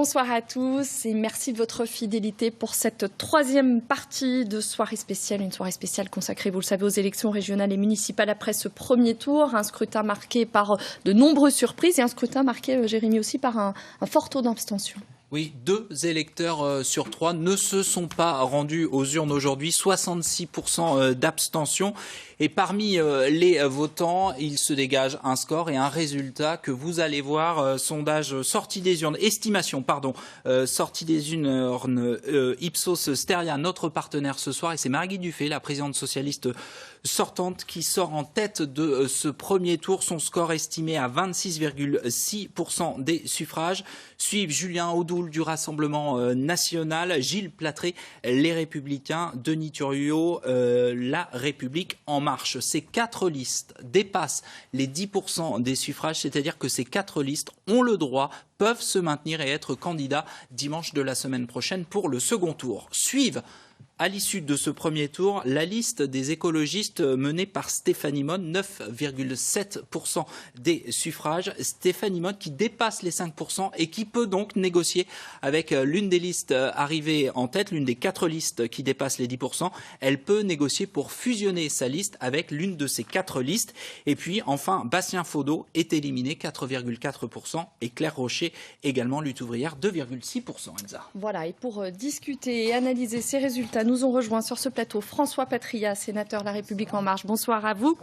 Bonsoir à tous et merci de votre fidélité pour cette troisième partie de soirée spéciale. Une soirée spéciale consacrée, vous le savez, aux élections régionales et municipales après ce premier tour. Un scrutin marqué par de nombreuses surprises et un scrutin marqué, Jérémy, aussi par un fort taux d'abstention. Oui, 2 électeurs sur 3 ne se sont pas rendus aux urnes aujourd'hui, 66% d'abstention. Et parmi les votants, il se dégage un score et un résultat que vous allez voir, sondage sortie des urnes, sortie des urnes Ipsos Steria, notre partenaire ce soir. Et c'est Marguerite Dufay, la présidente socialiste sortante, qui sort en tête de ce premier tour. Son score estimé à 26,6% des suffrages. Suivent Julien Audoul du Rassemblement national, Gilles Platré, Les Républicains, Denis Thuriot, La République en marche. Ces 4 listes dépassent les 10% des suffrages, c'est-à-dire que ces 4 listes ont le droit, peuvent se maintenir et être candidats dimanche de la semaine prochaine pour le second tour. Suivent à l'issue de ce premier tour, la liste des écologistes menée par Stéphanie Monne, 9,7% des suffrages. Stéphanie Monne qui dépasse les 5% et qui peut donc négocier avec l'une des listes arrivées en tête, l'une des 4 listes qui dépassent les 10%. Elle peut négocier pour fusionner sa liste avec l'une de ces 4 listes. Et puis enfin, Bastien Faudeau est éliminé, 4,4%. Et Claire Rocher, également lutte ouvrière, 2,6%. Elsa. Voilà, et pour discuter et analyser ces résultats, nous ont rejoint sur ce plateau François Patria, sénateur La République En Marche. Bonsoir à vous.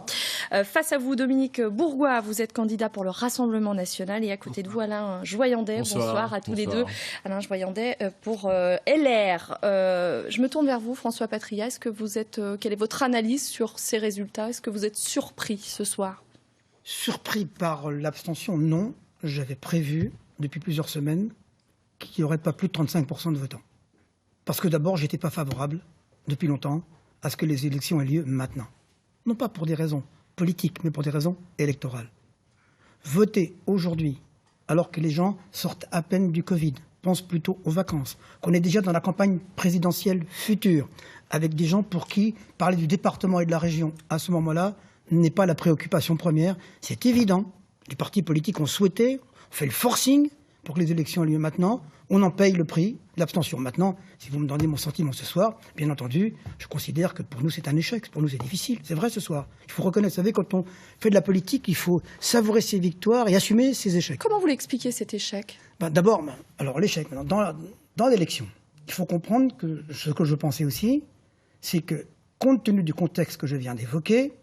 Face à vous, Dominique Bourgois, vous êtes candidat pour le Rassemblement national. Et à côté de vous, Alain Joyandet. Bonsoir à tous les deux. Alain Joyandet pour LR. Je me tourne vers vous, François Patria. Quelle est votre analyse sur ces résultats? Est-ce que vous êtes surpris ce soir? Surpris par l'abstention, non. J'avais prévu, depuis plusieurs semaines, qu'il n'y aurait pas plus de 35% de votants. Parce que d'abord, je n'étais pas favorable, depuis longtemps, à ce que les élections aient lieu maintenant. Non pas pour des raisons politiques, mais pour des raisons électorales. Voter aujourd'hui, alors que les gens sortent à peine du Covid, pensent plutôt aux vacances, qu'on est déjà dans la campagne présidentielle future, avec des gens pour qui parler du département et de la région, à ce moment-là, n'est pas la préoccupation première. C'est évident. Les partis politiques ont souhaité, on fait le forcing pour que les élections aient lieu maintenant. On en paye le prix, l'abstention. Maintenant, si vous me donnez mon sentiment ce soir, bien entendu, je considère que pour nous c'est un échec, pour nous c'est difficile. C'est vrai ce soir. Il faut reconnaître, vous savez, quand on fait de la politique, il faut savourer ses victoires et assumer ses échecs. Comment vous l'expliquez cet échec? D'abord, alors l'échec, dans l'élection, il faut comprendre que ce que je pensais aussi, c'est que compte tenu du contexte que je viens d'évoquer,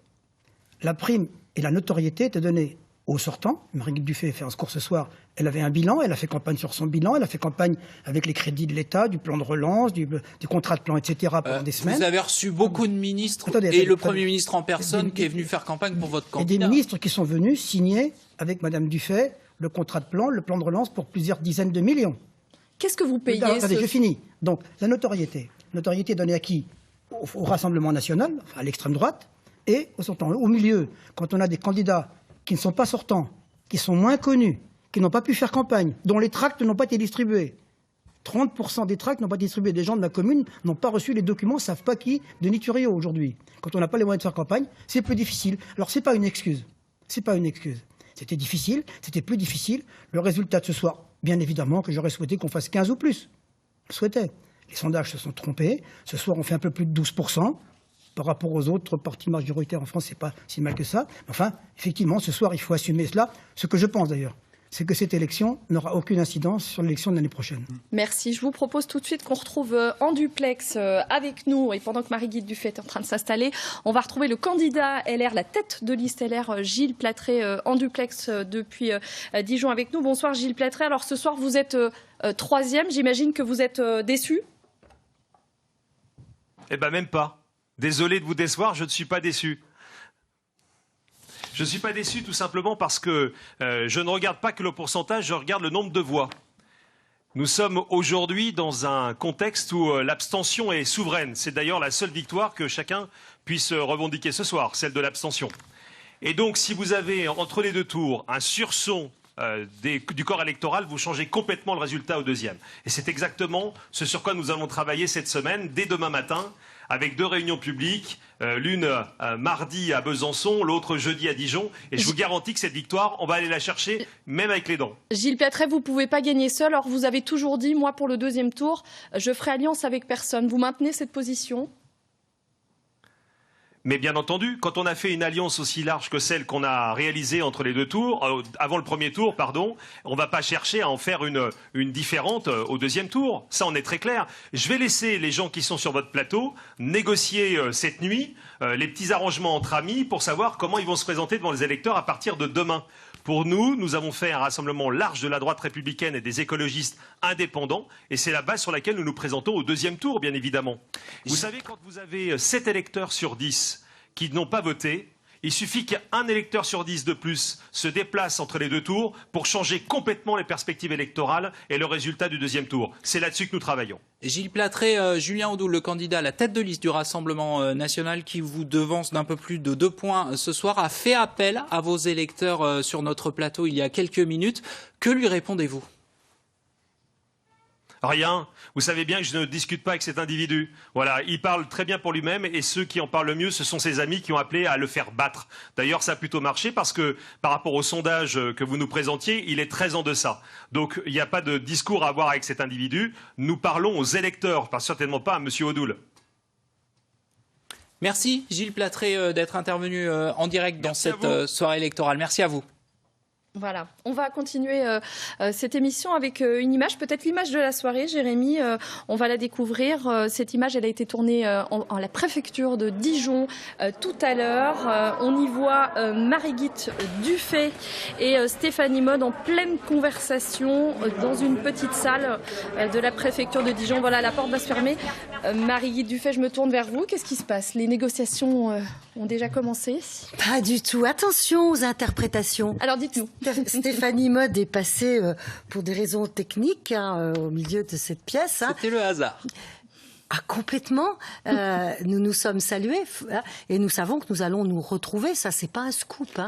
la prime et la notoriété étaient données aux sortants. Marguerite Dufay a fait un discours ce soir. Elle avait un bilan, elle a fait campagne sur son bilan, elle a fait campagne avec les crédits de l'État, du plan de relance, du contrat de plan, etc. pendant des semaines. Vous avez reçu beaucoup de ministres et le Premier ministre en personne qui est venu faire campagne pour votre candidat. Et des ministres qui sont venus signer avec Madame Dufay le contrat de plan, le plan de relance pour plusieurs dizaines de millions. Qu'est-ce que vous payez? Attendez, je finis. Donc la notoriété donnée à qui? Au Rassemblement national, à l'extrême droite, et aux sortants. Au milieu, quand on a des candidats qui ne sont pas sortants, qui sont moins connus, qui n'ont pas pu faire campagne, dont les tracts n'ont pas été distribués. 30% des tracts n'ont pas été distribués. Des gens de ma commune n'ont pas reçu les documents, ne savent pas qui Denis Thuriot aujourd'hui. Quand on n'a pas les moyens de faire campagne, c'est plus difficile. Alors c'est pas une excuse. C'est pas une excuse. C'était difficile, c'était plus difficile. Le résultat de ce soir, bien évidemment, que j'aurais souhaité qu'on fasse 15 ou plus. Je le souhaitais. Les sondages se sont trompés. Ce soir, on fait un peu plus de 12%. Par rapport aux autres partis majoritaires en France, c'est pas si mal que ça. Enfin, effectivement, ce soir, il faut assumer cela. Ce que je pense d'ailleurs, c'est que cette élection n'aura aucune incidence sur l'élection de l'année prochaine. Merci. Je vous propose tout de suite qu'on retrouve en duplex avec nous, et pendant que Marguerite Dufay est en train de s'installer, on va retrouver le candidat LR, la tête de liste LR, Gilles Platré, en duplex depuis Dijon avec nous. Bonsoir Gilles Platré. Alors ce soir, vous êtes troisième. J'imagine que vous êtes déçu? Eh bien, même pas. Désolé de vous décevoir, je ne suis pas déçu. Je ne suis pas déçu tout simplement parce que je ne regarde pas que le pourcentage, je regarde le nombre de voix. Nous sommes aujourd'hui dans un contexte où l'abstention est souveraine. C'est d'ailleurs la seule victoire que chacun puisse revendiquer ce soir, celle de l'abstention. Et donc, si vous avez entre les deux tours un sursaut du corps électoral, vous changez complètement le résultat au deuxième. Et c'est exactement ce sur quoi nous allons travailler cette semaine, dès demain matin, avec 2 réunions publiques, l'une mardi à Besançon, l'autre jeudi à Dijon. Et je vous garantis que cette victoire, on va aller la chercher, même avec les dents. Gilles Piatret, vous ne pouvez pas gagner seul. Alors vous avez toujours dit, moi pour le deuxième tour, je ferai alliance avec personne. Vous maintenez cette position ? Mais bien entendu, quand on a fait une alliance aussi large que celle qu'on a réalisée entre les 2 tours, avant le premier tour, pardon, on ne va pas chercher à en faire une différente au deuxième tour. Ça, on est très clair. Je vais laisser les gens qui sont sur votre plateau négocier cette nuit les petits arrangements entre amis pour savoir comment ils vont se présenter devant les électeurs à partir de demain. Pour nous, nous avons fait un rassemblement large de la droite républicaine et des écologistes indépendants, et c'est la base sur laquelle nous nous présentons au deuxième tour, bien évidemment. Vous savez, quand vous avez 7 électeurs sur 10 qui n'ont pas voté, il suffit qu'un électeur sur 10 de plus se déplace entre les 2 tours pour changer complètement les perspectives électorales et le résultat du deuxième tour. C'est là-dessus que nous travaillons. Gilles Piatret, Julien Audoul, le candidat à la tête de liste du Rassemblement national qui vous devance d'un peu plus de 2 points ce soir, a fait appel à vos électeurs sur notre plateau il y a quelques minutes. Que lui répondez-vous ? Rien. Vous savez bien que je ne discute pas avec cet individu. Voilà, il parle très bien pour lui-même et ceux qui en parlent le mieux, ce sont ses amis qui ont appelé à le faire battre. D'ailleurs, ça a plutôt marché parce que par rapport au sondage que vous nous présentiez, il est très en deçà. Donc, il n'y a pas de discours à avoir avec cet individu. Nous parlons aux électeurs, certainement pas à M. Audoul. Merci Gilles Piatret d'être intervenu en direct dans cette soirée électorale. Merci à vous. Voilà, on va continuer cette émission avec une image, peut-être l'image de la soirée, Jérémy, on va la découvrir. Cette image, elle a été tournée en la préfecture de Dijon tout à l'heure. On y voit Marie-Guite Dufay et Stéphanie Maude en pleine conversation dans une petite salle de la préfecture de Dijon. Voilà, la porte va se fermer. Marie-Guite Dufay, je me tourne vers vous. Qu'est-ce qui se passe? Les négociations ont déjà commencé? Pas du tout. Attention aux interprétations. Alors dites-nous. Stéphanie Maude est passée pour des raisons techniques au milieu de cette pièce. C'était le hasard. Ah, complètement. Nous nous sommes salués et nous savons que nous allons nous retrouver. Ça, c'est pas un scoop.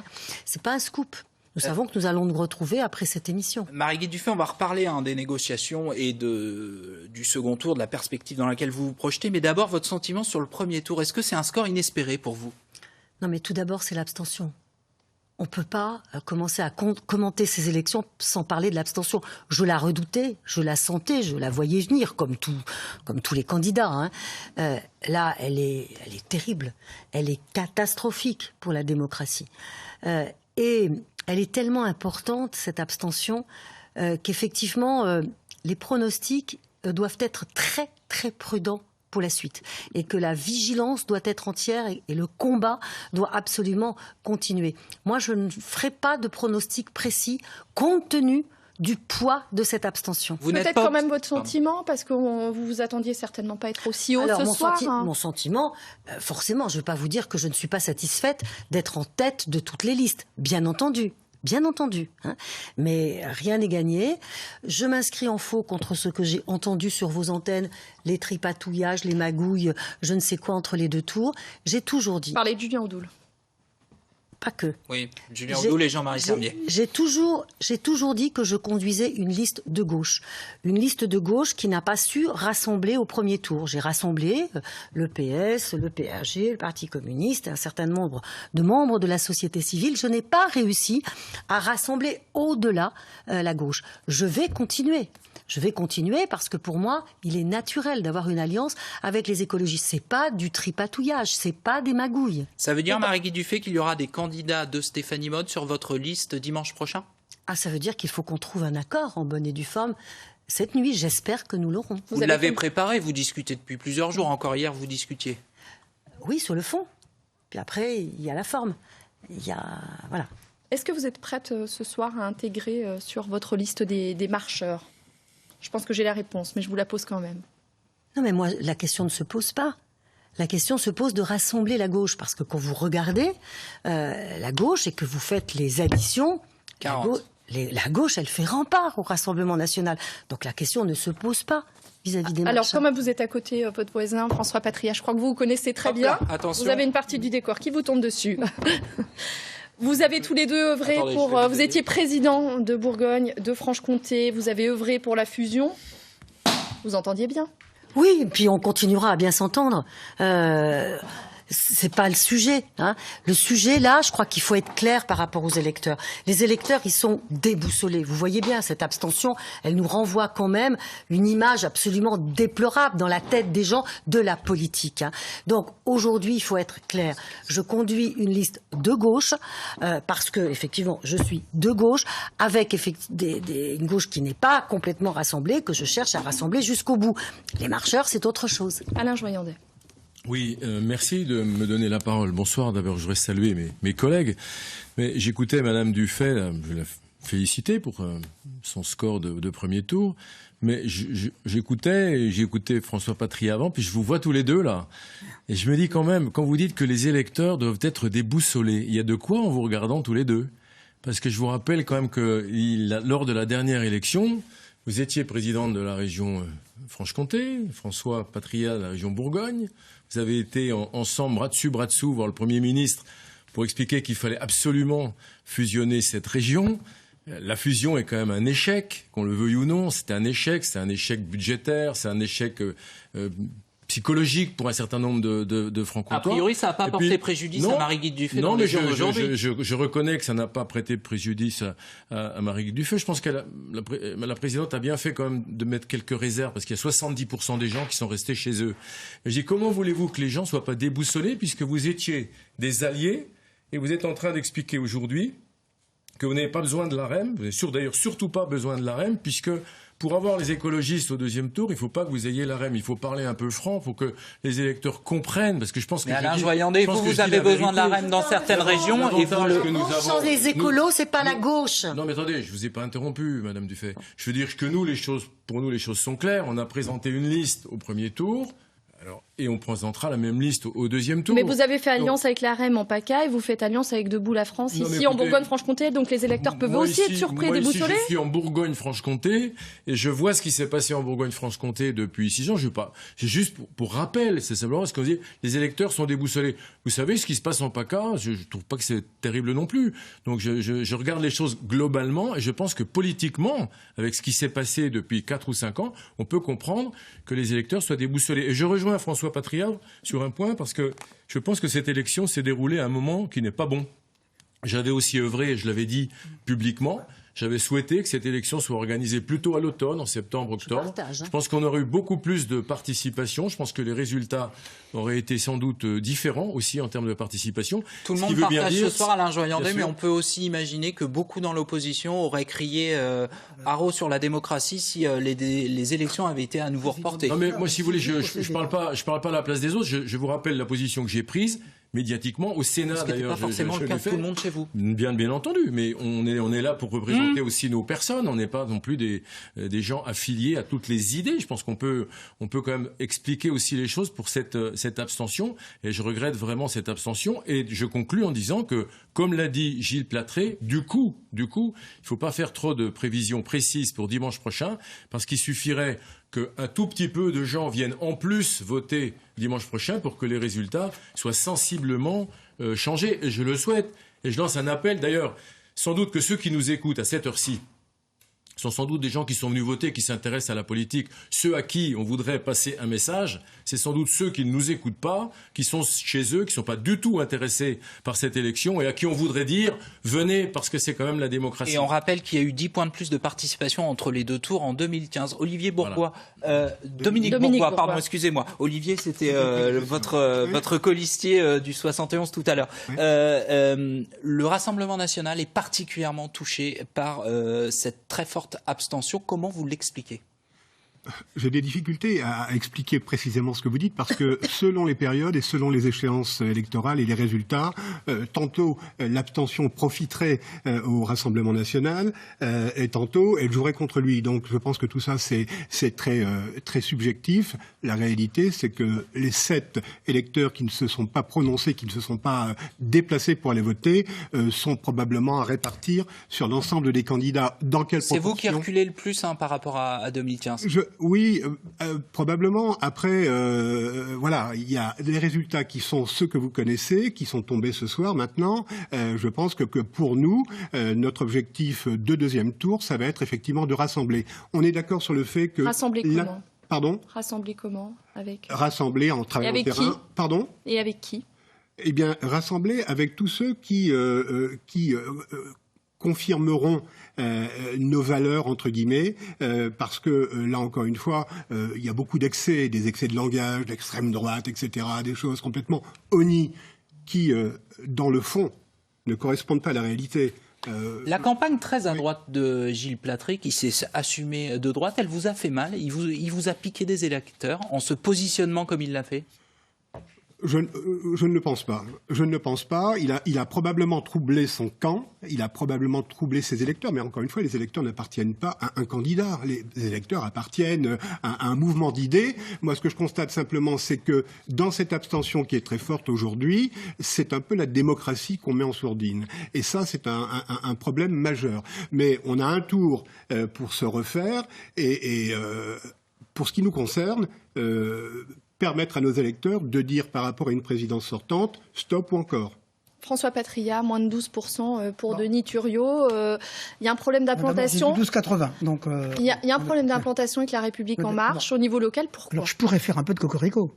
C'est pas un scoop. Nous savons que nous allons nous retrouver après cette émission. Marie-Guite Dufay, on va reparler des négociations et du second tour, de la perspective dans laquelle vous vous projetez. Mais d'abord, votre sentiment sur le premier tour. Est-ce que c'est un score inespéré pour vous? Non, mais tout d'abord, c'est l'abstention. On ne peut pas commencer à commenter ces élections sans parler de l'abstention. Je la redoutais, je la sentais, je la voyais venir, comme tous les candidats. Là, elle est terrible, elle est catastrophique pour la démocratie. Et elle est tellement importante, cette abstention, qu'effectivement, les pronostics doivent être très, très prudents pour la suite, et que la vigilance doit être entière et le combat doit absolument continuer. Moi, je ne ferai pas de pronostic précis compte tenu du poids de cette abstention. Peut-être quand même votre sentiment, parce que vous vous attendiez certainement pas à être aussi haut ce soir. Mon sentiment, forcément, je ne vais pas vous dire que je ne suis pas satisfaite d'être en tête de toutes les listes, bien entendu. Bien entendu, mais rien n'est gagné. Je m'inscris en faux contre ce que j'ai entendu sur vos antennes, les tripatouillages, les magouilles, je ne sais quoi entre les 2 tours. J'ai toujours dit... Parlez de Julien Audoul. Pas que. Oui, Julien Audoul et Jean-Marie Sermier. J'ai toujours dit que je conduisais une liste de gauche. Une liste de gauche qui n'a pas su rassembler au premier tour. J'ai rassemblé le PS, le PRG, le Parti communiste, un certain nombre de membres de la société civile. Je n'ai pas réussi à rassembler au-delà la gauche. Je vais continuer. Parce que pour moi, il est naturel d'avoir une alliance avec les écologistes. C'est pas du tripatouillage, c'est pas des magouilles. Ça veut dire, Marie-Guite Dufay, qu'il y aura des candidats de Stéphanie Maude sur votre liste dimanche prochain? Ah, ça veut dire qu'il faut qu'on trouve un accord en bonne et due forme. Cette nuit, j'espère que nous l'aurons. Vous l'avez préparé, vous discutez depuis plusieurs jours. Encore hier, vous discutiez. Oui, sur le fond. Puis après, il y a la forme. Voilà. Est-ce que vous êtes prête ce soir à intégrer sur votre liste des marcheurs? Je pense que j'ai la réponse, mais je vous la pose quand même. Non, mais moi, la question ne se pose pas. La question se pose de rassembler la gauche. Parce que quand vous regardez la gauche et que vous faites les additions, la gauche, elle fait rempart au Rassemblement national. Donc la question ne se pose pas vis-à-vis des marcheurs. Alors, comme vous êtes à côté, votre voisin, François Patria, je crois que vous connaissez très bien. Attention. Vous avez une partie du décor qui vous tombe dessus. Vous avez tous les deux œuvré vous étiez président de Bourgogne, de Franche-Comté, vous avez œuvré pour la fusion. Vous entendiez bien? Oui, et puis on continuera à bien s'entendre. C'est pas le sujet, hein. Le sujet, là, je crois qu'il faut être clair par rapport aux électeurs. Les électeurs, ils sont déboussolés. Vous voyez bien, cette abstention, elle nous renvoie quand même une image absolument déplorable dans la tête des gens de la politique, hein. Donc, aujourd'hui, il faut être clair. Je conduis une liste de gauche, parce que, effectivement, je suis de gauche, avec une gauche qui n'est pas complètement rassemblée, que je cherche à rassembler jusqu'au bout. Les marcheurs, c'est autre chose. Alain Joyandet. Oui, merci de me donner la parole. Bonsoir. D'abord, je voudrais saluer mes collègues. Mais j'écoutais Madame Dufay, là, je la féliciter pour son score de premier tour. Mais j'écoutais François Patria avant, puis je vous vois tous les deux là. Et je me dis quand même, quand vous dites que les électeurs doivent être déboussolés, il y a de quoi en vous regardant tous les deux. Parce que je vous rappelle quand même que lors de la dernière élection, vous étiez présidente de la région Franche-Comté, François Patria de la région Bourgogne. Vous avez été ensemble, bras dessous, voir le Premier ministre pour expliquer qu'il fallait absolument fusionner cette région. La fusion est quand même un échec, qu'on le veuille ou non. C'est un échec budgétaire, c'est un échec psychologique pour un certain nombre de francs-comtois. A priori, ça n'a pas porté préjudice à Marie-Guy Dufay dans les jours d'aujourd'hui. Je reconnais que ça n'a pas prêté préjudice à Marie-Guy Dufay. Je pense que la présidente a bien fait quand même de mettre quelques réserves, parce qu'il y a 70% des gens qui sont restés chez eux. Mais je dis, comment voulez-vous que les gens ne soient pas déboussolés, puisque vous étiez des alliés, et vous êtes en train d'expliquer aujourd'hui que vous n'avez pas besoin de l'AREM, vous n'avez d'ailleurs surtout pas besoin de l'AREM, puisque pour avoir les écologistes au deuxième tour, il ne faut pas que vous ayez l'AREM. Il faut parler un peu franc pour que les électeurs comprennent. Parce que je pense que. Mais Alain Joyandet, vous avez besoin de l'AREM dans certaines régions. Et vous le. Sans les écolos, c'est pas la gauche. Non, mais attendez, je vous ai pas interrompu, Madame Dufay. Je veux dire que pour nous, les choses sont claires. On a présenté une liste au premier tour. Et on présentera la même liste au deuxième tour. Mais vous avez fait alliance avec l'AREM en PACA et vous faites alliance avec Debout la France ici en Bourgogne-Franche-Comté. Donc les électeurs peuvent aussi être surpris et déboussolés. Je suis en Bourgogne-Franche-Comté et je vois ce qui s'est passé en Bourgogne-Franche-Comté depuis 6 ans. C'est juste pour rappel, c'est simplement ce qu'on dit. Les électeurs sont déboussolés. Vous savez ce qui se passe en PACA, je trouve pas que c'est terrible non plus. Donc je regarde les choses globalement et je pense que politiquement, avec ce qui s'est passé depuis 4 ou 5 ans, on peut comprendre que les électeurs soient déboussolés. Et je rejoins François Patria sur un point, parce que je pense que cette élection s'est déroulée à un moment qui n'est pas bon. J'avais aussi œuvré, et je l'avais dit publiquement, j'avais souhaité que cette élection soit organisée plutôt à l'automne, en septembre-octobre. Je pense qu'on aurait eu beaucoup plus de participation. Je pense que les résultats auraient été sans doute différents aussi en termes de participation. Tout le monde partage ce soir Alain Joyandet, mais on peut aussi imaginer que beaucoup dans l'opposition auraient crié haro sur la démocratie si les élections avaient été à nouveau reportées. Non, mais moi, si vous voulez, je parle pas à la place des autres. Je vous rappelle la position que j'ai prise médiatiquement au Sénat, d'ailleurs. Ce qui n'est pas forcément le cas de tout le monde chez vous. Bien entendu, mais on est là pour représenter aussi nos personnes. On n'est pas non plus des gens affiliés à toutes les idées. Je pense qu'on peut quand même expliquer aussi les choses pour cette abstention. Et je regrette vraiment cette abstention. Et je conclus en disant que, comme l'a dit Gilles Platré, du coup, il faut pas faire trop de prévisions précises pour dimanche prochain, parce qu'il suffirait qu'un tout petit peu de gens viennent en plus voter dimanche prochain pour que les résultats soient sensiblement changés. Et je le souhaite. Et je lance un appel. D'ailleurs, sans doute que ceux qui nous écoutent à cette heure-ci sont sans doute des gens qui sont venus voter, qui s'intéressent à la politique. Ceux à qui on voudrait passer un message, c'est sans doute ceux qui ne nous écoutent pas, qui sont chez eux, qui ne sont pas du tout intéressés par cette élection et à qui on voudrait dire « venez parce que c'est quand même la démocratie ». Et on rappelle qu'il y a eu 10 points de plus de participation entre les deux tours en 2015. Olivier Bourgois, voilà. Dominique Bourgois, pardon, excusez-moi. Olivier, c'était votre colistier du 71 tout à l'heure. Oui. Le Rassemblement national est particulièrement touché par cette très forte abstention. Comment vous l'expliquez ? J'ai des difficultés à expliquer précisément ce que vous dites, parce que selon les périodes et selon les échéances électorales et les résultats, tantôt l'abstention profiterait au Rassemblement national et tantôt elle jouerait contre lui. Donc je pense que tout ça c'est très subjectif. La réalité, c'est que les 7 électeurs qui ne se sont pas prononcés, qui ne se sont pas déplacés pour aller voter, sont probablement à répartir sur l'ensemble des candidats. Dans quelle proportion ? C'est vous qui reculez le plus par rapport à 2015. Oui, probablement. Après, voilà, il y a des résultats qui sont ceux que vous connaissez, qui sont tombés ce soir. Maintenant, je pense que pour nous, notre objectif de deuxième tour, ça va être effectivement de rassembler. On est d'accord sur le fait que... Rassembler comment ? Pardon ? Rassembler comment ? Rassembler en travaillant au terrain. Pardon ? Et avec qui ? Eh bien, rassembler avec tous ceux qui confirmeront nos valeurs, entre guillemets, parce que, là encore une fois, il y a beaucoup d'excès, des excès de langage, d'extrême droite, etc., des choses complètement honnies qui, dans le fond, ne correspondent pas à la réalité. La campagne très à droite de Gilles Platry, qui s'est assumé de droite, elle vous a fait mal ? Il vous a piqué des électeurs en se positionnant comme il l'a fait ? Je ne le pense pas. Je ne le pense pas. Il a probablement troublé son camp. Il a probablement troublé ses électeurs. Mais encore une fois, les électeurs n'appartiennent pas à un candidat. Les électeurs appartiennent à un mouvement d'idées. Moi, ce que je constate simplement, c'est que dans cette abstention qui est très forte aujourd'hui, c'est un peu la démocratie qu'on met en sourdine. Et ça, c'est un problème majeur. Mais on a un tour pour se refaire. Et pour ce qui nous concerne, permettre à nos électeurs de dire par rapport à une présidence sortante, stop ou encore. François Patriat, moins de 12% pour Denis Thuriot. Il y a un problème d'implantation. 12,80. Donc, il y a un problème d'implantation avec La République En Marche au niveau local. Pourquoi ? Alors, je pourrais faire un peu de cocorico.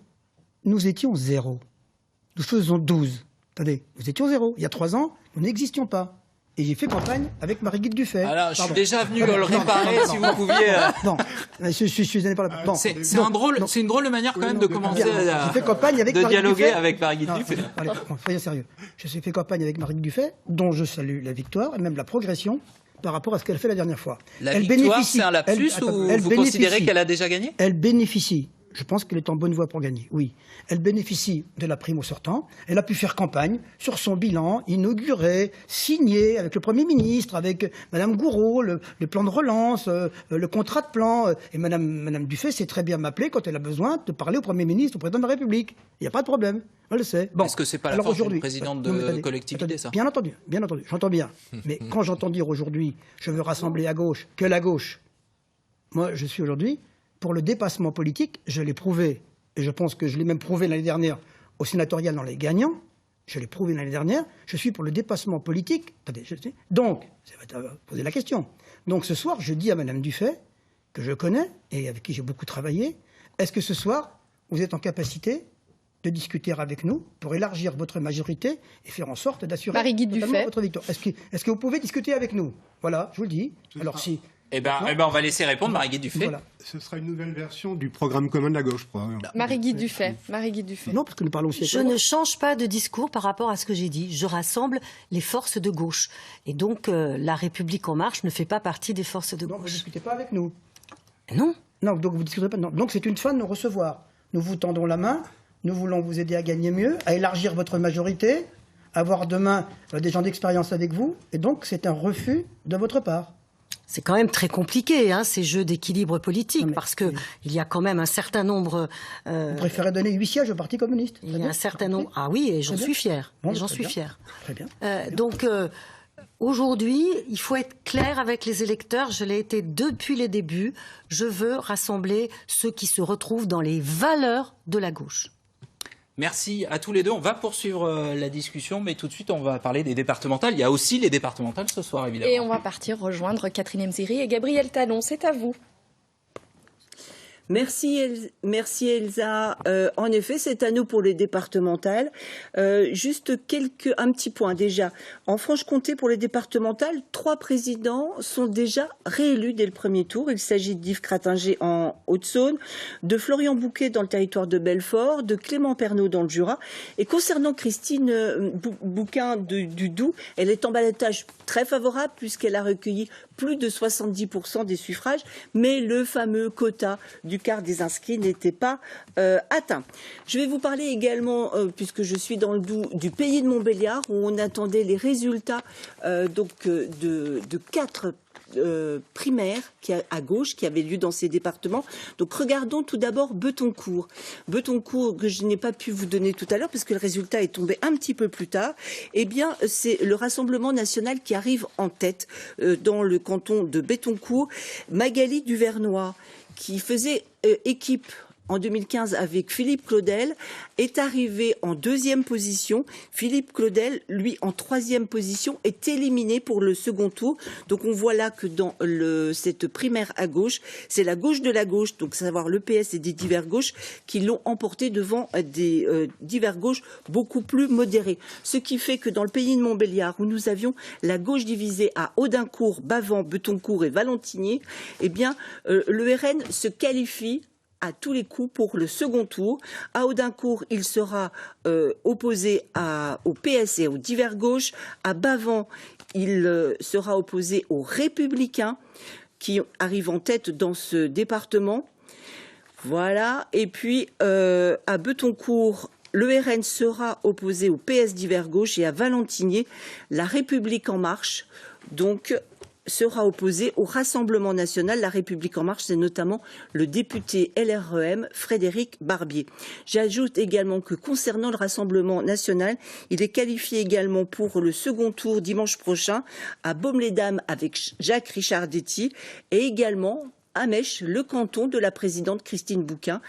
Nous étions 0. Nous faisons 12. Attendez, nous étions 0. Il y a 3 ans, nous n'existions pas. Et j'ai fait campagne avec Marie-Guide Dufay. Alors, je suis déjà venu le réparer, si vous pouviez... Non, je suis par là. Bon, c'est une drôle de manière quand même de commencer à dialoguer avec Marie-Guide Dufay. Allez, soyons sérieux. Je suis fait campagne avec Marie-Guide Dufay, dont je salue la victoire et même la progression par rapport à ce qu'elle fait la dernière fois. La victoire, c'est un lapsus ou vous considérez qu'elle a déjà gagné ? Elle bénéficie. Je pense qu'elle est en bonne voie pour gagner, oui. Elle bénéficie de la prime au sortant. Elle a pu faire campagne sur son bilan, inauguré, signé avec le Premier ministre, avec Mme Gourault, le plan de relance, le contrat de plan. Et Mme Dufay sait très bien m'appeler quand elle a besoin de parler au Premier ministre, au Président de la République. Il n'y a pas de problème. Elle le sait. Bon. Est-ce que c'est pas la force d'une présidente de collectivité, ça ? Bien entendu, j'entends bien. Mais quand j'entends dire aujourd'hui, je veux rassembler à gauche, que la gauche, moi je suis aujourd'hui... Pour le dépassement politique, je l'ai prouvé, et je pense que je l'ai même prouvé l'année dernière au sénatorial dans les gagnants, je l'ai prouvé l'année dernière, je suis pour le dépassement politique. Donc, ça va poser la question. Donc ce soir, je dis à Mme Dufay, que je connais et avec qui j'ai beaucoup travaillé, est-ce que ce soir, vous êtes en capacité de discuter avec nous pour élargir votre majorité et faire en sorte d'assurer votre victoire ? Est-ce que vous pouvez discuter avec nous ? Voilà, je vous le dis. Alors si... Eh ben, on va laisser répondre Marie-Guide Dufay. Voilà. Ce sera une nouvelle version du programme commun de la gauche, probablement. Marie-Guide Dufay. Non, parce que nous parlons aussi. Je ne change pas de discours par rapport à ce que j'ai dit. Je rassemble les forces de gauche. Et donc, La République En Marche ne fait pas partie des forces de gauche. Donc, vous ne discutez pas avec nous ? Non. Non, donc vous ne discutez pas. Non. Donc, c'est une fin de nous recevoir. Nous vous tendons la main. Nous voulons vous aider à gagner mieux, à élargir votre majorité, avoir demain des gens d'expérience avec vous. Et donc, c'est un refus de votre part. C'est quand même très compliqué, ces jeux d'équilibre politique, parce que il y a quand même un certain nombre... Vous préférez donner 8 sièges au Parti communiste ? Il y a un certain nombre... Ah oui, et j'en suis fier. J'en suis fier. Très bien. Donc, aujourd'hui, il faut être clair avec les électeurs. Je l'ai été depuis les débuts. Je veux rassembler ceux qui se retrouvent dans les valeurs de la gauche. Merci à tous les deux. On va poursuivre la discussion, mais tout de suite, on va parler des départementales. Il y a aussi les départementales ce soir, évidemment. Et on va partir rejoindre Catherine Emziri et Gabriel Talon. C'est à vous. Merci Elsa. En effet, c'est à nous pour les départementales. Juste un petit point déjà. En Franche-Comté, pour les départementales, 3 présidents sont déjà réélus dès le premier tour. Il s'agit d'Yves Cratinger en Haute-Saône, de Florian Bouquet dans le territoire de Belfort, de Clément Pernaut dans le Jura. Et concernant Christine Bouquin du Doubs, elle est en ballottage très favorable puisqu'elle a recueilli plus de 70% des suffrages, mais le fameux quota du quart des inscrits n'était pas atteint. Je vais vous parler également, puisque je suis dans le Doubs, du pays de Montbéliard, où on attendait les résultats de 4 primaires à gauche qui avaient lieu dans ces départements. Donc regardons tout d'abord Betoncourt. Betoncourt, que je n'ai pas pu vous donner tout à l'heure parce que le résultat est tombé un petit peu plus tard. Eh bien, c'est le Rassemblement national qui arrive en tête dans le canton de Betoncourt. Magali Duvernois, qui faisait équipe en 2015 avec Philippe Claudel, est arrivé en 2e position. Philippe Claudel, lui, en 3e position, est éliminé pour le second tour. Donc on voit là que dans cette primaire à gauche, c'est la gauche de la gauche, donc à savoir le PS et des divers gauches, qui l'ont emporté devant des divers gauches beaucoup plus modérés. Ce qui fait que dans le pays de Montbéliard, où nous avions la gauche divisée à Audincourt, Bavent, Betoncourt et Valentinier, eh bien, le RN se qualifie à tous les coups pour le second tour. À Audincourt, il sera opposé au PS et aux divers gauches. À Bavent, il sera opposé aux Républicains qui arrivent en tête dans ce département. Voilà. Et puis à Betoncourt, le RN sera opposé au PS divers gauche, et à Valentinier, la République en marche, donc, sera opposé au Rassemblement national. La République en marche, c'est notamment le député LREM Frédéric Barbier. J'ajoute également que concernant le Rassemblement national, il est qualifié également pour le second tour dimanche prochain à Baume-les-Dames avec Jacques Richard Detty, et également à Mèche, le canton de la présidente Christine Bouquin,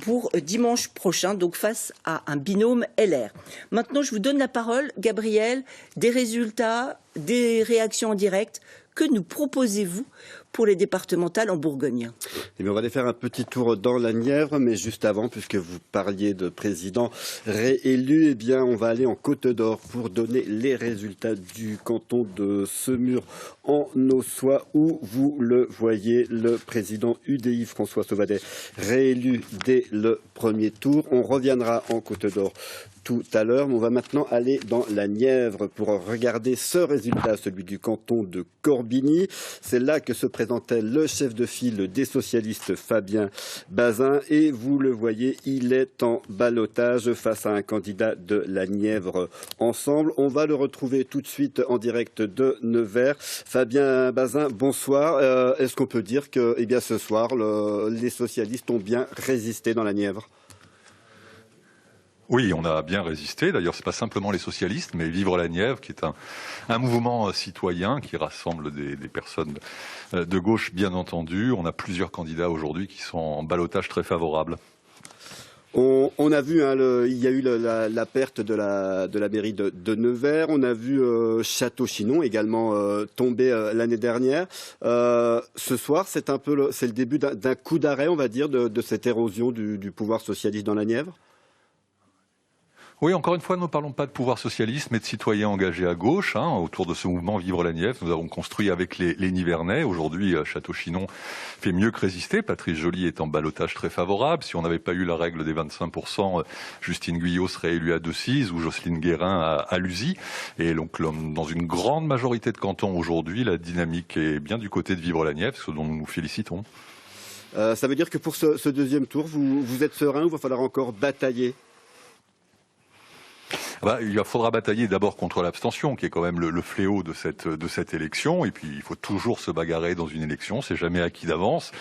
pour dimanche prochain, donc face à un binôme LR. Maintenant, je vous donne la parole, Gabriel, des résultats, des réactions en direct. Que nous proposez-vous pour les départementales en Bourgogne? Eh bien, on va aller faire un petit tour dans la Nièvre, mais juste avant, puisque vous parliez de président réélu, eh bien, on va aller en Côte d'Or pour donner les résultats du canton de Semur en Ossois, où vous le voyez, le président UDI François Sauvadet réélu dès le premier tour. On reviendra en Côte d'Or tout à l'heure, mais on va maintenant aller dans la Nièvre pour regarder ce résultat, celui du canton de Corbigny. C'est là que se présentait le chef de file des socialistes Fabien Bazin, et vous le voyez, il est en ballottage face à un candidat de la Nièvre Ensemble. On va le retrouver tout de suite en direct de Nevers. Fabien Bazin, bonsoir. Est-ce qu'on peut dire que, eh bien, ce soir, les socialistes ont bien résisté dans la Nièvre ? Oui, on a bien résisté. D'ailleurs, c'est pas simplement les socialistes, mais Vivre la Nièvre, qui est un mouvement citoyen qui rassemble des personnes de gauche, bien entendu. On a plusieurs candidats aujourd'hui qui sont en ballottage très favorable. On a vu, il y a eu la perte de la mairie de Nevers. On a vu Château-Chinon également tomber l'année dernière. Ce soir, c'est le début d'un coup d'arrêt, on va dire, de cette érosion du pouvoir socialiste dans la Nièvre. Oui, encore une fois, nous ne parlons pas de pouvoir socialiste, mais de citoyens engagés à gauche. Autour de ce mouvement Vivre la Nièvre, nous avons construit avec les Nivernais. Aujourd'hui, Château-Chinon fait mieux que résister. Patrice Joly est en ballottage très favorable. Si on n'avait pas eu la règle des 25%, Justine Guyot serait élue à Decize ou Jocelyne Guérin à Luzy. Et donc, dans une grande majorité de cantons aujourd'hui, la dynamique est bien du côté de Vivre la Nièvre, ce dont nous nous félicitons. Ça veut dire que pour ce deuxième tour, vous êtes serein ou il va falloir encore batailler ? Il faudra batailler d'abord contre l'abstention, qui est quand même le fléau de cette élection. Et puis, il faut toujours se bagarrer dans une élection. C'est jamais acquis d'avance.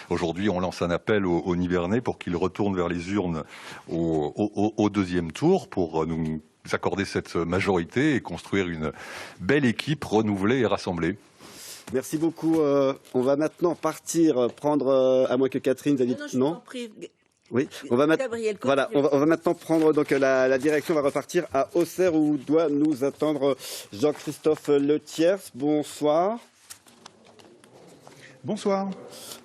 Aujourd'hui, on lance un appel aux Nivernais pour qu'ils retournent vers les urnes au deuxième tour pour nous accorder cette majorité et construire une belle équipe renouvelée et rassemblée. Merci beaucoup. On va maintenant partir prendre, à moins que Catherine vous a dit non. Oui, on va maintenant prendre donc la direction. On va repartir à Auxerre où doit nous attendre Jean-Christophe Letiers. Bonsoir. Bonsoir.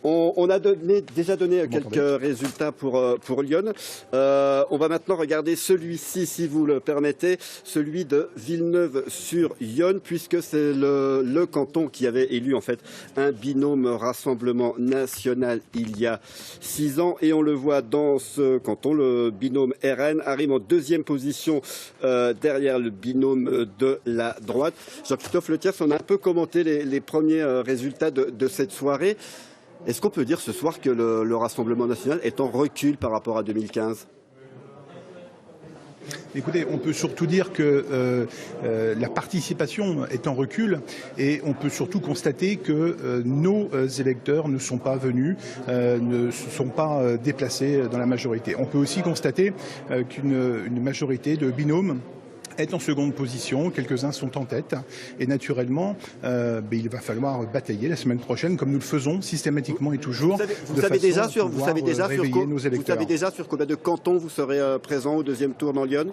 On a déjà donné quelques résultats pour Lyon. On va maintenant regarder celui-ci, si vous le permettez, celui de Villeneuve-sur-Yonne, puisque c'est le canton qui avait élu en fait un binôme Rassemblement national il y a 6 ans. Et on le voit dans ce canton, le binôme RN arrive en deuxième position derrière le binôme de la droite. Jean-Christophe Letiers, on a un peu commenté les premiers résultats de cette soirée. Est-ce qu'on peut dire ce soir que le Rassemblement national est en recul par rapport à 2015 ? Écoutez, on peut surtout dire que la participation est en recul et on peut surtout constater que nos électeurs ne sont pas venus, ne se sont pas déplacés dans la majorité. On peut aussi constater qu'une majorité de binômes est en seconde position, quelques-uns sont en tête. Et naturellement, il va falloir batailler la semaine prochaine, comme nous le faisons systématiquement et toujours. Vous savez déjà sur combien de cantons vous serez présent au deuxième tour dans l'Yonne?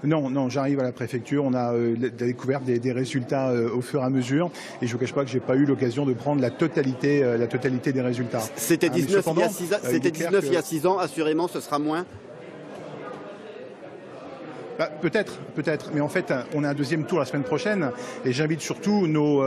Non, j'arrive à la préfecture. On a la découverte des résultats au fur et à mesure. Et je ne vous cache pas que je n'ai pas eu l'occasion de prendre la totalité des résultats. C'était 19 il y a 6 ans. Assurément, ce sera moins. Peut-être, mais en fait, on a un deuxième tour la semaine prochaine, et j'invite surtout nos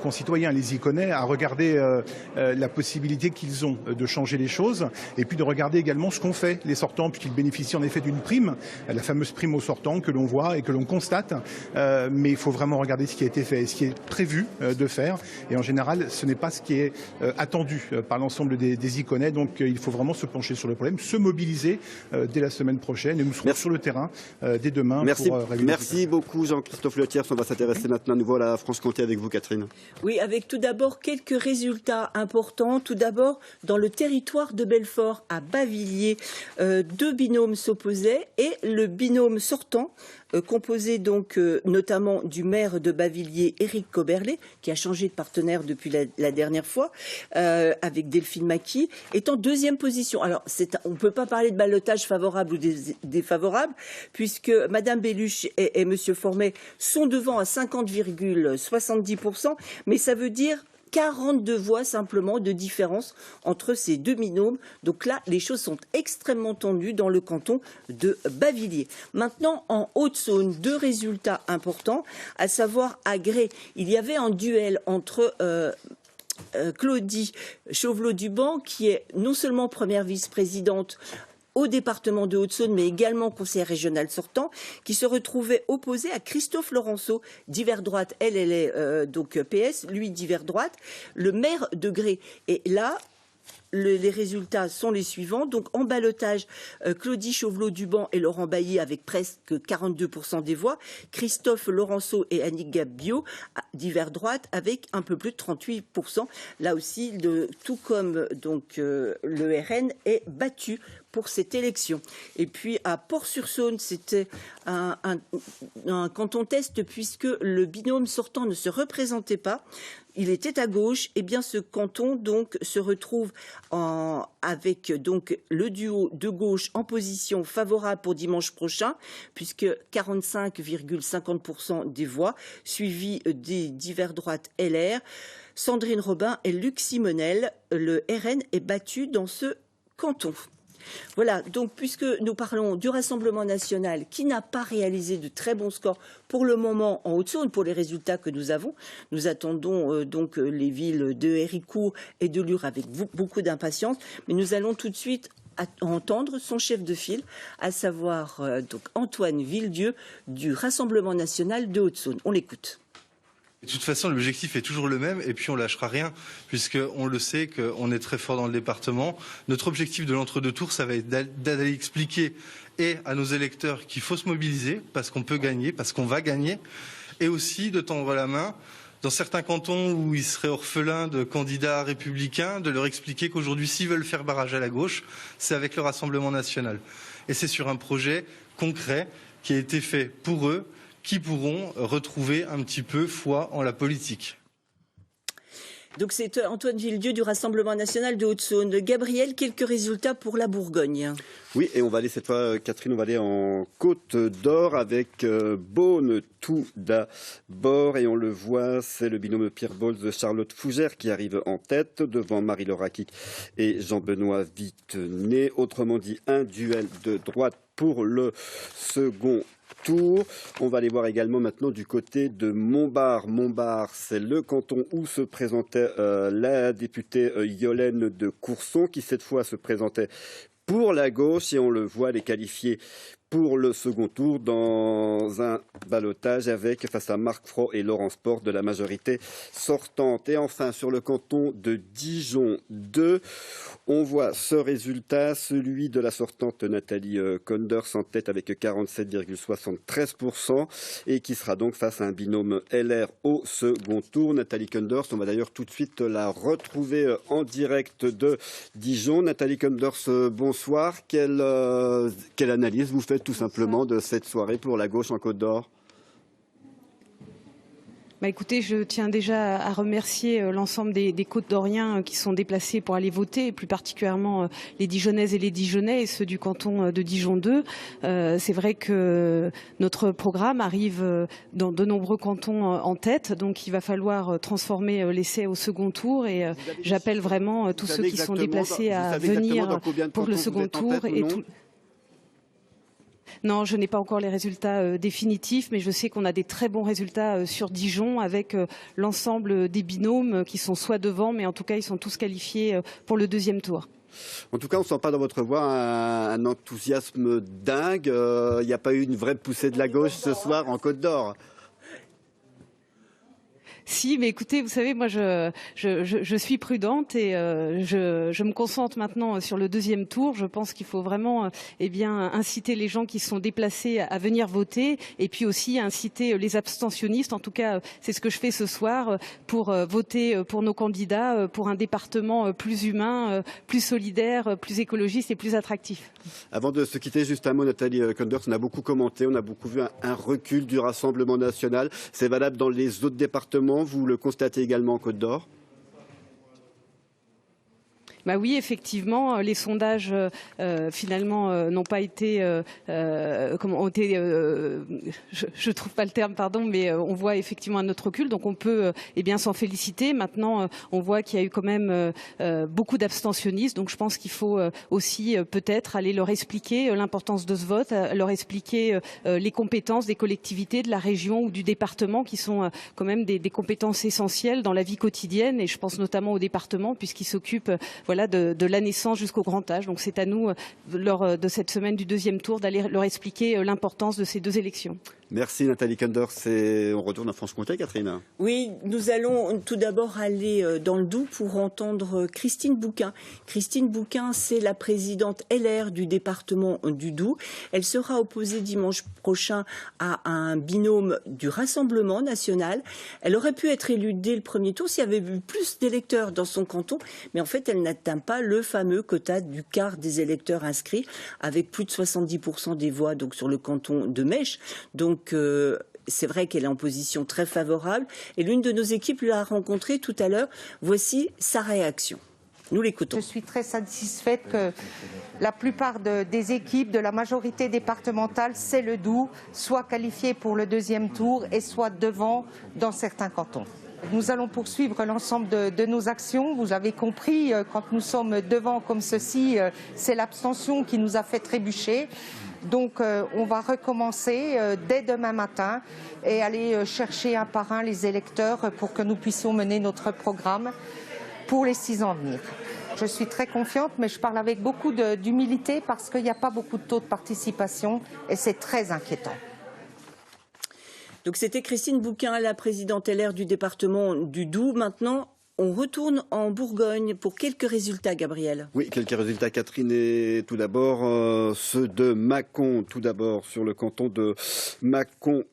concitoyens, les Iconais, à regarder la possibilité qu'ils ont de changer les choses, et puis de regarder également ce qu'ont fait les sortants, puisqu'ils bénéficient en effet d'une prime, la fameuse prime aux sortants que l'on voit et que l'on constate, mais il faut vraiment regarder ce qui a été fait, ce qui est prévu de faire, et en général, ce n'est pas ce qui est attendu par l'ensemble des Iconais, donc il faut vraiment se pencher sur le problème, se mobiliser dès la semaine prochaine, et nous serons sur le terrain dès demain. Merci beaucoup Jean-Christophe Le Thiers. On va s'intéresser maintenant à nouveau à la Franche-Comté avec vous, Catherine. Oui, avec tout d'abord quelques résultats importants. Tout d'abord, dans le territoire de Belfort, à Bavilliers, 2 binômes s'opposaient et le binôme sortant, composé donc notamment du maire de Bavilliers, Éric Coberlet, qui a changé de partenaire depuis la dernière fois, avec Delphine Maqui, est en deuxième position. Alors, on ne peut pas parler de ballotage favorable ou défavorable, puisque Madame Belluche et Monsieur Formet sont devant à 50,70%, mais ça veut dire 42 voix simplement de différence entre ces 2 binômes. Donc là, les choses sont extrêmement tendues dans le canton de Bavilliers. Maintenant, en Haute-Saône, 2 résultats importants, à savoir à Grès. Il y avait un duel entre Claudie Chauvelot-Duban, qui est non seulement première vice-présidente au département de Haute-Saône, mais également conseiller régional sortant, qui se retrouvait opposé à Christophe Laurenceau, divers droite. Elle est donc PS, lui divers droite, le maire de Grès. Et là, les résultats sont les suivants. Donc, en ballotage, Claudie Chauvelot-Duban et Laurent Bailly avec presque 42% des voix. Christophe Laurenceau et Annick Gabbio, divers droite, avec un peu plus de 38%. Là aussi, tout comme donc, le RN est battu pour cette élection. Et puis à Port-sur-Saône, c'était un canton test puisque le binôme sortant ne se représentait pas. Il était à gauche. Et bien ce canton donc se retrouve avec donc le duo de gauche en position favorable pour dimanche prochain, puisque 45,50% des voix, suivi des divers droites LR, Sandrine Robin et Luc Simonel. Le RN est battu dans ce canton. Voilà, donc puisque nous parlons du Rassemblement national qui n'a pas réalisé de très bons scores pour le moment en Haute-Saône, pour les résultats que nous avons, nous attendons donc les villes de Héricourt et de Lure avec beaucoup d'impatience, mais nous allons tout de suite entendre son chef de file, à savoir donc Antoine Villedieu du Rassemblement national de Haute-Saône. On l'écoute. De toute façon, l'objectif est toujours le même et puis on lâchera rien puisqu'on le sait qu'on est très fort dans le département. Notre objectif de l'entre-deux tours, ça va être d'aller expliquer et à nos électeurs qu'il faut se mobiliser parce qu'on peut gagner, parce qu'on va gagner, et aussi de tendre la main dans certains cantons où ils seraient orphelins de candidats républicains, de leur expliquer qu'aujourd'hui, s'ils veulent faire barrage à la gauche, c'est avec le Rassemblement national. Et c'est sur un projet concret qui a été fait pour eux, qui pourront retrouver un petit peu foi en la politique. Donc c'est Antoine Villedieu du Rassemblement national de Haute-Saône. Gabriel, quelques résultats pour la Bourgogne. Oui, et on va aller cette fois, Catherine, on va aller en Côte d'Or avec Beaune tout d'abord. Et on le voit, c'est le binôme Pierre Bolz de Charlotte Fougère qui arrive en tête devant Marie-Laure Raquic et Jean-Benoît Vitenay. Autrement dit, un duel de droite pour le second tour. On va aller voir également maintenant du côté de Montbard. Montbard, c'est le canton où se présentait la députée Yolène de Courson, qui cette fois se présentait pour la gauche, et on le voit les qualifier pour le second tour dans un ballottage avec face à Marc Fro et Laurence Porte de la majorité sortante. Et enfin, sur le canton de Dijon 2, on voit ce résultat, celui de la sortante Nathalie Conders en tête avec 47,73% et qui sera donc face à un binôme LR au second tour. Nathalie Conders, on va d'ailleurs tout de suite la retrouver en direct de Dijon. Nathalie Conders, bonsoir. Quelle analyse vous faites tout simplement de cette soirée pour la gauche en Côte d'Or? Bah écoutez, je tiens déjà à remercier l'ensemble des Côtes-d'Oriens qui sont déplacés pour aller voter, et plus particulièrement les Dijonnaises et les Dijonnais et ceux du canton de Dijon 2. C'est vrai que notre programme arrive dans de nombreux cantons en tête, donc il va falloir transformer l'essai au second tour, et j'appelle vraiment tous ceux qui sont déplacés à venir pour le second tour. Non, je n'ai pas encore les résultats définitifs, mais je sais qu'on a des très bons résultats sur Dijon avec l'ensemble des binômes qui sont soit devant, mais en tout cas, ils sont tous qualifiés pour le deuxième tour. En tout cas, on ne sent pas dans votre voix un enthousiasme dingue. Il n'y a pas eu une vraie poussée de la gauche ce soir en Côte d'Or. Si, mais écoutez, vous savez, moi, je suis prudente et je me concentre maintenant sur le deuxième tour. Je pense qu'il faut vraiment, inciter les gens qui sont déplacés à venir voter, et puis aussi inciter les abstentionnistes. En tout cas, c'est ce que je fais ce soir pour voter pour nos candidats, pour un département plus humain, plus solidaire, plus écologiste et plus attractif. Avant de se quitter, juste un mot, Nathalie Kunders, on a beaucoup commenté, on a beaucoup vu un recul du Rassemblement national. C'est valable dans les autres départements. Vous le constatez également en Côte d'Or? Bah oui, effectivement, les sondages finalement n'ont pas été, je trouve pas le terme, pardon, mais on voit effectivement un autre recul, donc on peut s'en féliciter. Maintenant, on voit qu'il y a eu quand même beaucoup d'abstentionnistes, donc je pense qu'il faut aussi peut-être aller leur expliquer l'importance de ce vote, leur expliquer les compétences des collectivités, de la région ou du département, qui sont quand même des compétences essentielles dans la vie quotidienne, et je pense notamment au département puisqu'il s'occupe de la naissance jusqu'au grand âge. Donc c'est à nous, lors de cette semaine du deuxième tour, d'aller leur expliquer l'importance de ces deux élections. Merci Nathalie Kunders. On retourne à Franche-Comté, Catherine. Oui, nous allons tout d'abord aller dans le Doubs pour entendre Christine Bouquin. Christine Bouquin, c'est la présidente LR du département du Doubs. Elle sera opposée dimanche prochain à un binôme du Rassemblement national. Elle aurait pu être élue dès le premier tour s'il y avait eu plus d'électeurs dans son canton, mais en fait, elle n'atteint pas le fameux quota du quart des électeurs inscrits, avec plus de 70% des voix donc sur le canton de Mèche. Donc c'est vrai qu'elle est en position très favorable, et l'une de nos équipes l'a rencontrée tout à l'heure. Voici sa réaction. Nous l'écoutons. Je suis très satisfaite que la plupart des équipes de la majorité départementale, c'est le Doubs, soient qualifiées pour le deuxième tour et soient devant dans certains cantons. Nous allons poursuivre l'ensemble de nos actions. Vous avez compris, quand nous sommes devant comme ceci, c'est l'abstention qui nous a fait trébucher. Donc on va recommencer dès demain matin et aller chercher un par un les électeurs pour que nous puissions mener notre programme pour les 6 ans à venir. Je suis très confiante, mais je parle avec beaucoup d'humilité parce qu'il n'y a pas beaucoup de taux de participation et c'est très inquiétant. Donc c'était Christine Bouquin, la présidente LR du département du Doubs. Maintenant, on retourne en Bourgogne pour quelques résultats, Gabriel. Oui, quelques résultats, Catherine. Et tout d'abord, ceux de Mâcon. Tout d'abord, sur le canton de Mâcon.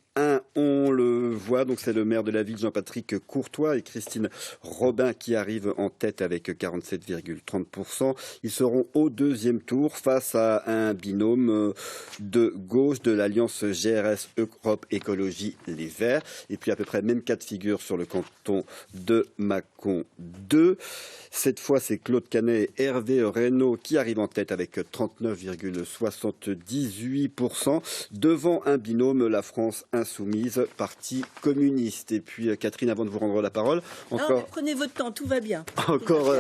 On le voit, donc c'est le maire de la ville, Jean-Patrick Courtois, et Christine Robin qui arrivent en tête avec 47,30%. Ils seront au deuxième tour face à un binôme de gauche de l'alliance GRS Europe Écologie Les Verts. Et puis à peu près même cas de figure sur le canton de Mâcon 2. Cette fois, c'est Claude Canet et Hervé Reynaud qui arrivent en tête avec 39,78%, devant un binôme, la France Insoumise, Parti communiste. Et puis, Catherine, avant de vous rendre la parole, prenez votre temps, tout va bien. Encore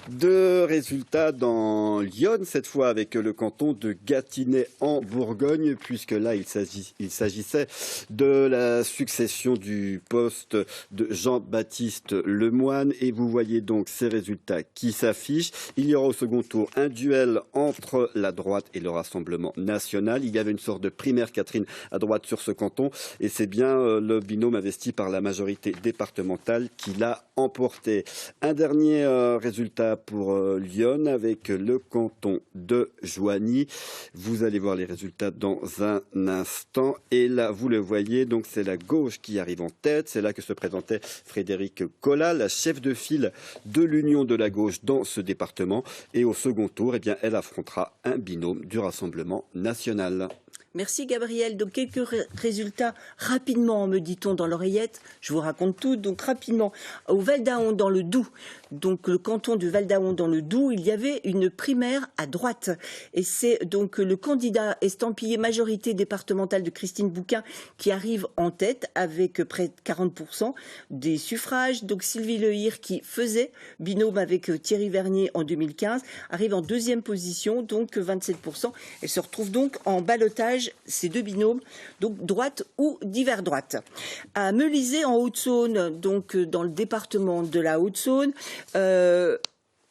deux résultats dans Lyon, cette fois avec le canton de Gâtinais en Bourgogne, puisque là, il s'agissait de la succession du poste de Jean-Baptiste Lemoyne. Et vous voyez donc ces résultats qui s'affichent. Il y aura au second tour un duel entre la droite et le Rassemblement national. Il y avait une sorte de primaire, Catherine, à droite sur ce canton, et c'est bien le binôme investi par la majorité départementale qui l'a emporté. Un dernier résultat pour Lyon avec le canton de Joigny. Vous allez voir les résultats dans un instant. Et là, vous le voyez, donc c'est la gauche qui arrive en tête. C'est là que se présentait Frédéric Collat, la chef de file de l'Union de la gauche dans ce département. Et au second tour, elle affrontera un binôme du Rassemblement national. Merci Gabriel. Donc quelques résultats rapidement, me dit-on dans l'oreillette. Je vous raconte tout. Donc rapidement, au Val d'Aon dans le Doubs, donc le canton du Val d'Aon dans le Doubs, il y avait une primaire à droite. Et c'est donc le candidat estampillé majorité départementale de Christine Bouquin qui arrive en tête avec près de 40% des suffrages. Donc Sylvie Lehir qui faisait binôme avec Thierry Vernier en 2015 arrive en deuxième position, donc 27%. Elle se retrouve donc en ballottage, ces deux binômes, donc droite ou divers droite. À Melisay en Haute-Saône, donc dans le département de la Haute-Saône,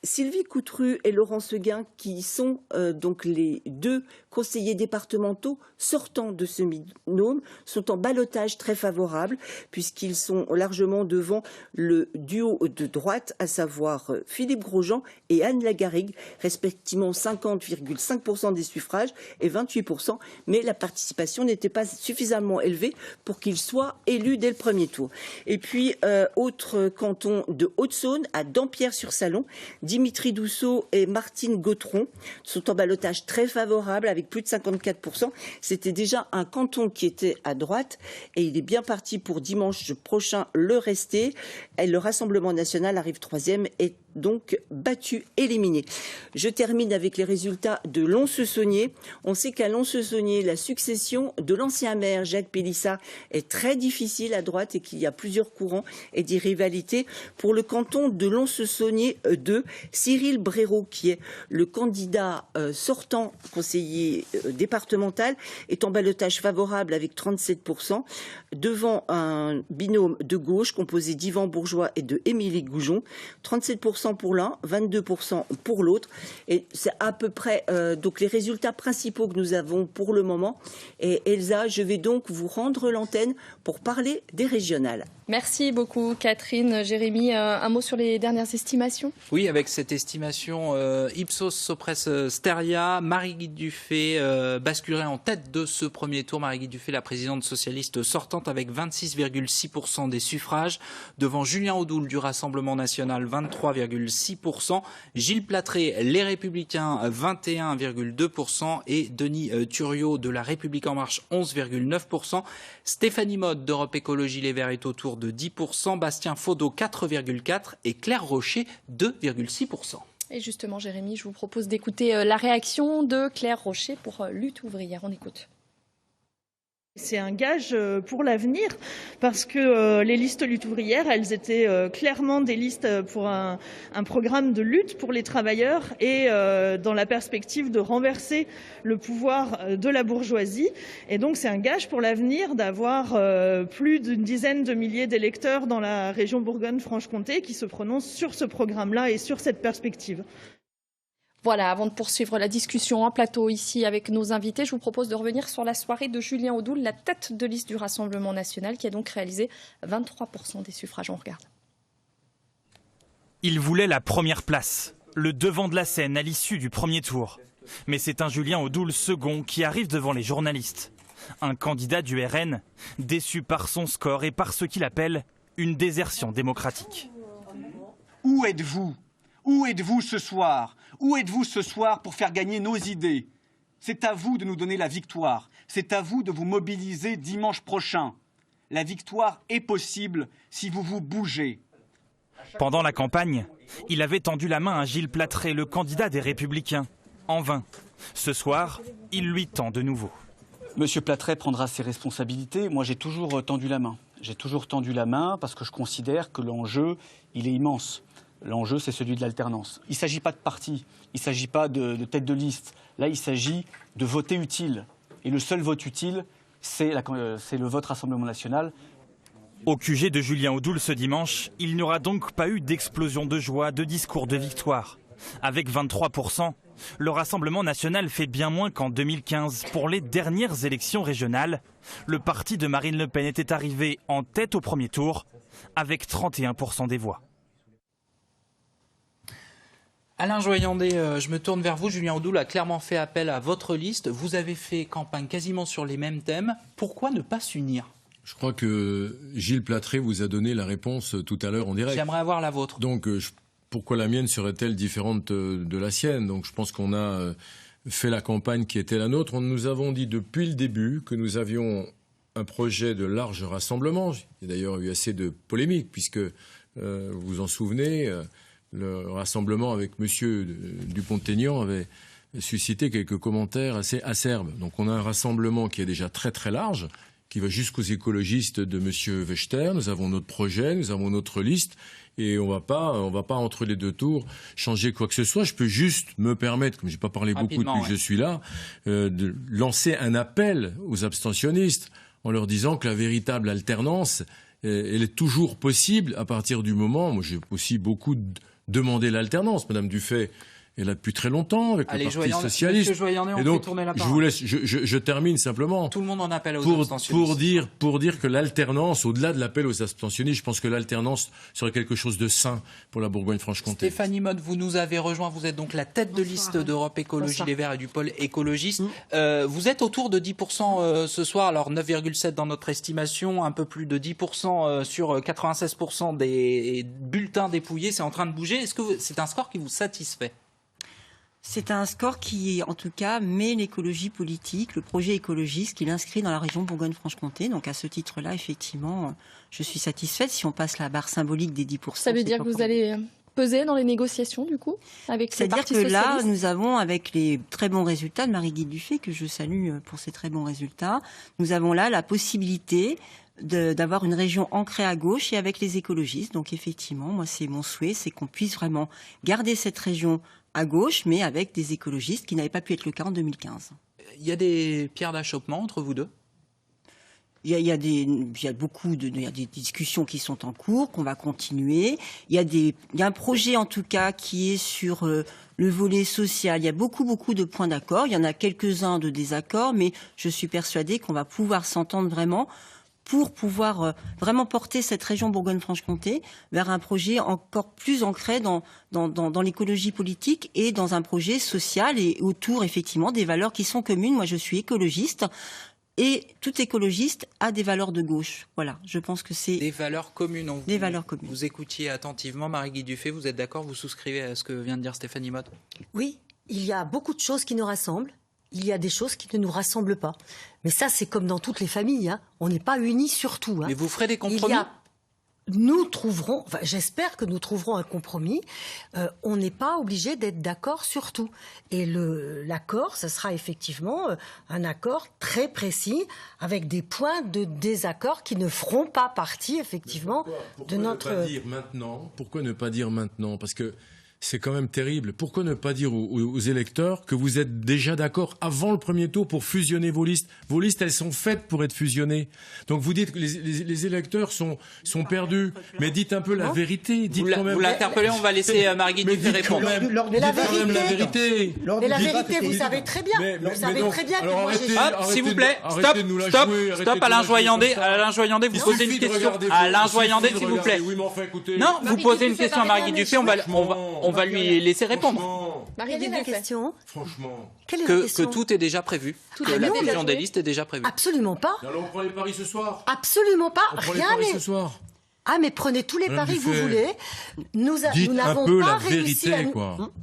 Sylvie Coutru et Laurent Seguin, qui sont donc les deux conseillers départementaux sortants de ce binôme, sont en ballottage très favorable, puisqu'ils sont largement devant le duo de droite, à savoir Philippe Grosjean et Anne Lagarrigue, respectivement 50,5% des suffrages et 28%, mais la participation n'était pas suffisamment élevée pour qu'ils soient élus dès le premier tour. Et puis, autre canton de Haute-Saône, à Dampierre-sur-Salon, Dimitri Dousseau et Martine Gautron sont en ballottage très favorable avec plus de 54%. C'était déjà un canton qui était à droite et il est bien parti pour dimanche prochain le rester. Et le Rassemblement national arrive troisième et donc battu, éliminé. Je termine avec les résultats de Lons-le-Saunier. On sait qu'à Lons-le-Saunier, la succession de l'ancien maire Jacques Pélissard est très difficile à droite et qu'il y a plusieurs courants et des rivalités. Pour le canton de Lons-le-Saunier 2, Cyril Bréraud, qui est le candidat sortant conseiller départemental, est en ballottage favorable avec 37%, devant un binôme de gauche composé d'Yvan Bourgeois et de Émilie Goujon, 37% pour l'un, 22% pour l'autre. Et c'est à peu près donc les résultats principaux que nous avons pour le moment. Et Elsa, je vais donc vous rendre l'antenne pour parler des régionales. Merci beaucoup Catherine. Jérémy, un mot sur les dernières estimations ? Oui, avec cette estimation Ipsos Sopres Steria, Marie-Guy Dufay basculerait en tête de ce premier tour. Marie-Guy Dufay, la présidente socialiste sortante, avec 26,6% des suffrages, devant Julien Audoul du Rassemblement national, 23,6%, Gilles Platré, Les Républicains, 21,2%, et Denis Thuriot de La République En Marche, 11,9%. Stéphanie Mode d'Europe Écologie Les Verts est autour de 10%, Bastien Faudot 4,4% et Claire Rocher 2,6%. Et justement, Jérémy, je vous propose d'écouter la réaction de Claire Rocher pour Lutte ouvrière. On écoute. C'est un gage pour l'avenir parce que les listes lutte ouvrière, elles étaient clairement des listes pour un programme de lutte pour les travailleurs et dans la perspective de renverser le pouvoir de la bourgeoisie. Et donc c'est un gage pour l'avenir d'avoir plus d'une dizaine de milliers d'électeurs dans la région Bourgogne-Franche-Comté qui se prononcent sur ce programme-là et sur cette perspective. Voilà, avant de poursuivre la discussion en plateau ici avec nos invités, je vous propose de revenir sur la soirée de Julien Audoul, la tête de liste du Rassemblement national, qui a donc réalisé 23% des suffrages. On regarde. Il voulait la première place, le devant de la scène à l'issue du premier tour. Mais c'est un Julien Audoul second qui arrive devant les journalistes. Un candidat du RN, déçu par son score et par ce qu'il appelle une désertion démocratique. Où êtes-vous ? Où êtes-vous ce soir ? Où êtes-vous ce soir pour faire gagner nos idées ? C'est à vous de nous donner la victoire. C'est à vous de vous mobiliser dimanche prochain. La victoire est possible si vous vous bougez. Pendant la campagne, il avait tendu la main à Gilles Platré, le candidat des Républicains. En vain. Ce soir, il lui tend de nouveau. Monsieur Platré prendra ses responsabilités. Moi, j'ai toujours tendu la main. J'ai toujours tendu la main parce que je considère que l'enjeu, il est immense. L'enjeu, c'est celui de l'alternance. Il ne s'agit pas de parti, il ne s'agit pas de tête de liste. Là, il s'agit de voter utile. Et le seul vote utile, c'est le vote Rassemblement national. Au QG de Julien Audoul ce dimanche, il n'y aura donc pas eu d'explosion de joie, de discours de victoire. Avec 23%, le Rassemblement national fait bien moins qu'en 2015. Pour les dernières élections régionales, le parti de Marine Le Pen était arrivé en tête au premier tour, avec 31% des voix. Alain Joyandet, je me tourne vers vous. Julien Audoul a clairement fait appel à votre liste. Vous avez fait campagne quasiment sur les mêmes thèmes. Pourquoi ne pas s'unir ? Je crois que Gilles Platré vous a donné la réponse tout à l'heure en direct. J'aimerais avoir la vôtre. Donc, pourquoi la mienne serait-elle différente de la sienne ? Donc, je pense qu'on a fait la campagne qui était la nôtre. Nous avons dit depuis le début que nous avions un projet de large rassemblement. Il y a d'ailleurs eu assez de polémiques, puisque, vous vous en souvenez, le rassemblement avec M. Dupont-Aignan avait suscité quelques commentaires assez acerbes. Donc on a un rassemblement qui est déjà très très large, qui va jusqu'aux écologistes de M. Wechter. Nous avons notre projet, nous avons notre liste, et on va pas entre les deux tours changer quoi que ce soit. Je peux juste me permettre, comme j'ai pas parlé beaucoup depuis que je suis là, de lancer un appel aux abstentionnistes en leur disant que la véritable alternance, elle est toujours possible à partir du moment. Moi, j'ai aussi beaucoup demandé l'alternance. Madame Dufay est là depuis très longtemps avec le Parti socialiste. Et donc, je vous laisse, je termine simplement. Tout le monde en appelle aux abstentionnistes. Pour dire que l'alternance, au-delà de l'appel aux abstentionnistes, je pense que l'alternance serait quelque chose de sain pour la Bourgogne-Franche-Comté. Stéphanie Motte, vous nous avez rejoint. Vous êtes donc la tête de liste d'Europe Écologie Les Verts et du pôle écologiste. Vous êtes autour de 10% ce soir. Alors 9,7 dans notre estimation, un peu plus de 10% sur 96% des bulletins dépouillés. C'est en train de bouger. Est-ce que c'est un score qui vous satisfait ? C'est un score qui, en tout cas, met l'écologie politique, le projet écologiste, qui l'inscrit dans la région Bourgogne-Franche-Comté. Donc, à ce titre-là, effectivement, je suis satisfaite. Si on passe la barre symbolique des 10%. Ça veut dire que vous allez peser dans les négociations, du coup, avec les partis socialistes ? C'est-à-dire que là, nous avons, avec les très bons résultats de Marie-Guy Dufay, que je salue pour ses très bons résultats, nous avons là la possibilité d'avoir une région ancrée à gauche et avec les écologistes. Donc, effectivement, moi, c'est mon souhait, c'est qu'on puisse vraiment garder cette région à gauche, mais avec des écologistes qui n'avaient pas pu être le cas en 2015. Il y a des pierres d'achoppement entre vous deux ? Il y a des discussions qui sont en cours, qu'on va continuer. Il y a un projet, en tout cas, qui est sur le volet social. Il y a beaucoup de points d'accord. Il y en a quelques-uns de désaccords, mais je suis persuadée qu'on va pouvoir s'entendre vraiment pour pouvoir vraiment porter cette région Bourgogne-Franche-Comté vers un projet encore plus ancré dans l'écologie politique et dans un projet social et autour, effectivement, des valeurs qui sont communes. Moi, je suis écologiste et tout écologiste a des valeurs de gauche. Voilà, je pense que c'est... Des valeurs communes. Des valeurs communes. Vous écoutiez attentivement Marie-Guy Dufay, vous êtes d'accord, vous souscrivez à ce que vient de dire Stéphanie Motte ? Oui, il y a beaucoup de choses qui nous rassemblent. Il y a des choses qui ne nous rassemblent pas. Mais ça, c'est comme dans toutes les familles. Hein. On n'est pas unis sur tout. Hein. Mais vous ferez des compromis ? Nous trouverons, j'espère que nous trouverons un compromis. On n'est pas obligé d'être d'accord sur tout. Et l'accord, ce sera effectivement un accord très précis avec des points de désaccord qui ne feront pas partie, effectivement, de notre... Pourquoi ne pas dire maintenant ? Parce que c'est quand même terrible. Pourquoi ne pas dire aux électeurs que vous êtes déjà d'accord avant le premier tour pour fusionner vos listes ? Vos listes, elles sont faites pour être fusionnées. Donc vous dites que les électeurs sont perdus. Mais dites un peu la vérité. Dites quand même... Vous l'interpellez, on va laisser Marie-Guy Dufay répondre. Mais la vérité, vous savez très bien. Vous savez très bien que moi j'ai... Hop, s'il vous plaît, stop, Alain Joyandet. Alain Joyandet, vous posez une question. Alain Joyandet, s'il vous plaît. Non, vous posez une question à Marie-Guy Dufay, on va lui laisser répondre. Quelle est la question ? Franchement. Que tout est déjà prévu. Que la fusion des listes est déjà prévue. Absolument pas. Alors on prend les paris ce soir ? Absolument pas. Rien n'est... ce soir. Ah, mais prenez tous les paris que vous voulez. Nous n'avons pas réussi à...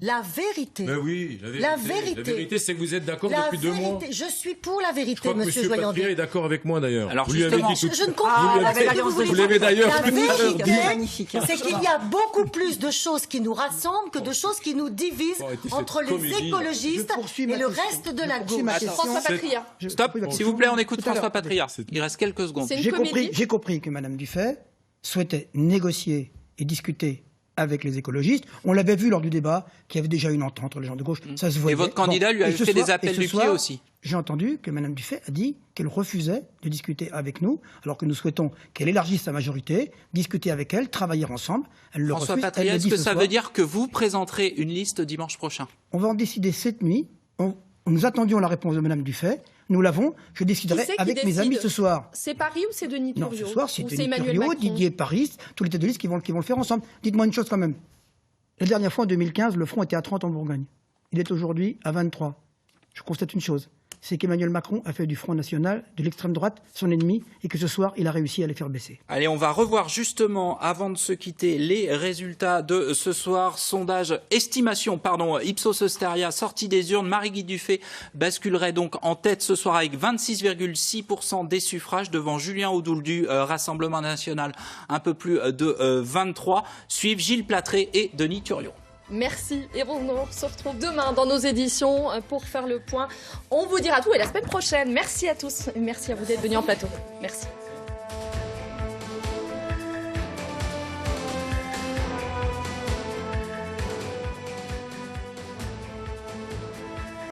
La vérité. Ben oui, la vérité. La vérité, c'est que vous êtes d'accord depuis 2 mois. Je suis pour la vérité, monsieur Joyandet. M. Patria est d'accord avec moi, d'ailleurs. Alors, je ne comprends pas ce que vous voulez dire. Vous l'avez d'ailleurs La vérité, c'est qu'il y a beaucoup plus de choses qui nous rassemblent que de choses qui nous divisent entre les écologistes et le reste de la gauche. François Patria. Stop, s'il vous plaît, on écoute François Patria. Il reste quelques secondes. J'ai compris que Mme Dufay souhaitait négocier et discuter avec les écologistes. On l'avait vu lors du débat qu'il y avait déjà une entente entre les gens de gauche. Ça se voyait. Et votre candidat lui a fait des appels du pied aussi. J'ai entendu que Mme Dufay a dit qu'elle refusait de discuter avec nous, alors que nous souhaitons qu'elle élargisse sa majorité, discuter avec elle, travailler ensemble. Elle le François refuse. Patria, est-ce que ça veut dire que vous présenterez une liste dimanche prochain ? On va en décider cette nuit. Nous attendions la réponse de Mme Dufay. Nous l'avons. Je déciderai avec mes amis ce soir. C'est Paris ou c'est Denis Turriot ? Non, ce soir, c'est Denis Turriot, Didier Paris, tous les têtes de liste qui vont le faire ensemble. Dites-moi une chose quand même. La dernière fois, en 2015, le front était à 30 en Bourgogne. Il est aujourd'hui à 23. Je constate une chose. c'est qu'Emmanuel Macron a fait du Front National, de l'extrême droite, son ennemi, et que ce soir, il a réussi à les faire baisser. Allez, on va revoir justement, avant de se quitter, les résultats de ce soir. Sondage, Ipsos Osteria, sortie des urnes. Marie-Guy Dufay basculerait donc en tête ce soir avec 26,6% des suffrages devant Julien Audoul du Rassemblement National, un peu plus de 23. Suivent Gilles Platré et Denis Turriot. Merci et on se retrouve demain dans nos éditions pour faire le point. On vous dira tout et la semaine prochaine. Merci à tous et merci à vous d'être venus en plateau. Merci.